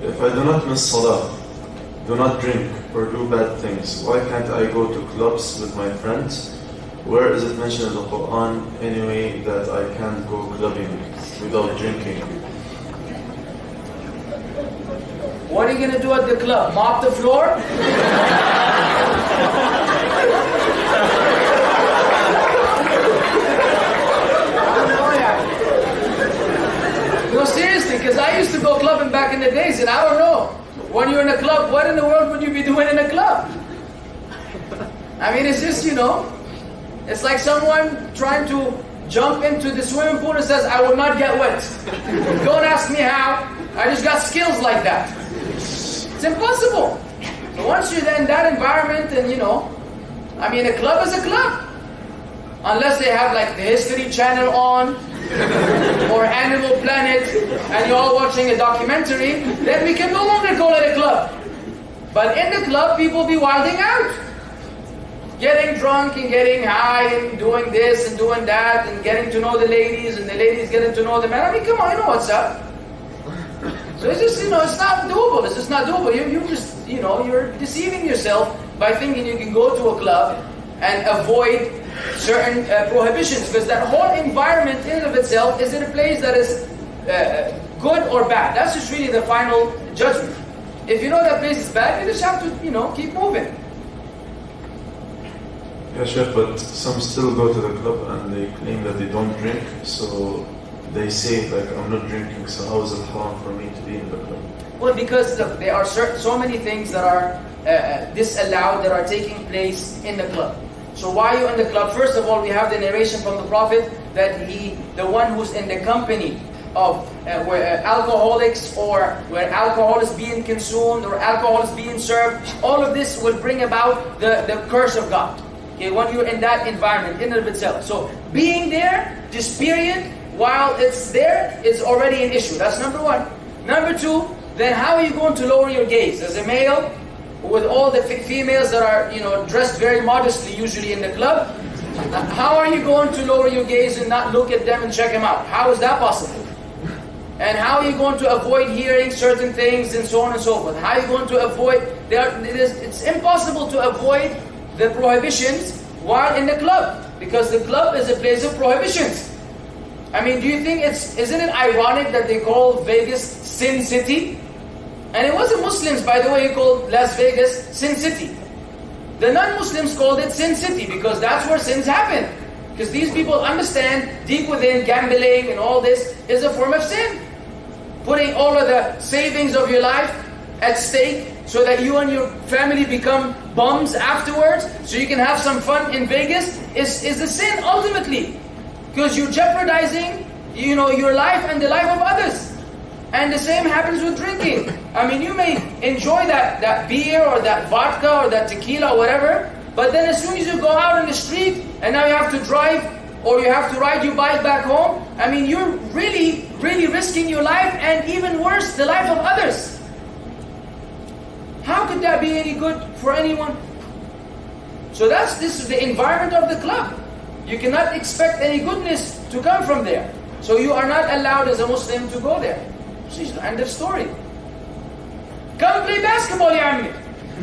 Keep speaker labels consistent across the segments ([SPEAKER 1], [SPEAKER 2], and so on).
[SPEAKER 1] If I do not miss salah, do not drink or do bad things, why can't I go to clubs with my friends? Where is it mentioned in the Quran anyway that I can't go clubbing without drinking?
[SPEAKER 2] What are you going to do at the club? Mop the floor? No, seriously, because I used to go clubbing back in the days, and I don't know. When you're in a club, what in the world would you be doing in a club? I mean, it's just, it's like someone trying to jump into the swimming pool and says, I will not get wet. Don't ask me how. I just got skills like that. It's impossible. So once you're in that environment, and I mean, a club is a club. Unless they have like the History Channel on, or Animal Planet, and you're all watching a documentary, then we can no longer call it a club. But in the club, people be wilding out. Getting drunk and getting high and doing this and doing that and getting to know the ladies and the ladies getting to know the men. I mean, come on, you know what's up. So it's just, it's not doable. It's just not doable. You just, you're deceiving yourself by thinking you can go to a club and avoid certain prohibitions, because that whole environment in and of itself is in a place that is good or bad. That's just really the final judgment. If you know that place is bad, you just have to, keep moving.
[SPEAKER 1] Yeah, Sheikh, but some still go to the club and they claim that they don't drink, so they say, like, I'm not drinking, so how is it haram for me to be in the club?
[SPEAKER 2] Well, because there are so many things that are disallowed that are taking place in the club. So why are you in the club? First of all, we have the narration from the Prophet that the one who's in the company of where alcoholics, or where alcohol is being consumed, or alcohol is being served, all of this will bring about the curse of God. Okay, when you're in that environment in and of itself. So being there, just period, while it's there, is already an issue. That's number one. Number two, then how are you going to lower your gaze? As a male, with all the females that are, dressed very modestly, usually in the club, how are you going to lower your gaze and not look at them and check them out? How is that possible? And how are you going to avoid hearing certain things and so on and so forth? How are you going to avoid, it's impossible to avoid the prohibitions while in the club, because the club is a place of prohibitions. I mean, do you think isn't it ironic that they call Vegas Sin City? And it wasn't Muslims, by the way, who called Las Vegas Sin City. The non-Muslims called it Sin City because that's where sins happen. Because these people understand deep within gambling and all this is a form of sin. Putting all of the savings of your life at stake so that you and your family become bums afterwards, so you can have some fun in Vegas, is a sin ultimately. Because you're jeopardizing, your life and the life of others. And the same happens with drinking. I mean, you may enjoy that beer or that vodka or that tequila or whatever, but then as soon as you go out in the street and now you have to drive or you have to ride your bike back home, I mean, you're really, really risking your life and even worse, the life of others. How could that be any good for anyone? So this is the environment of the club. You cannot expect any goodness to come from there. So you are not allowed as a Muslim to go there. End of story. Come play basketball, ya ammi.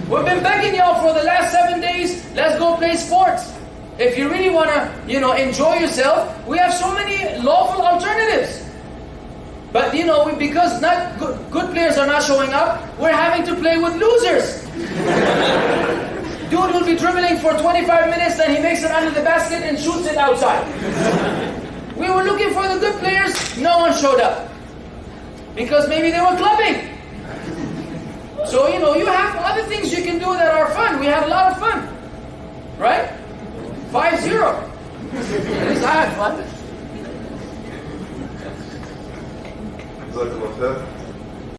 [SPEAKER 2] We've been begging y'all for the last 7 days. Let's go play sports. If you really want to, enjoy yourself, we have so many lawful alternatives. But because not good players are not showing up, we're having to play with losers. Dude will be dribbling for 25 minutes, then he makes it under the basket and shoots it outside. We were looking for the good players, no one showed up. Because maybe they were clubbing. So, you have other things you can do that are fun. We had a lot of fun. Right? 5-0. At least I had fun.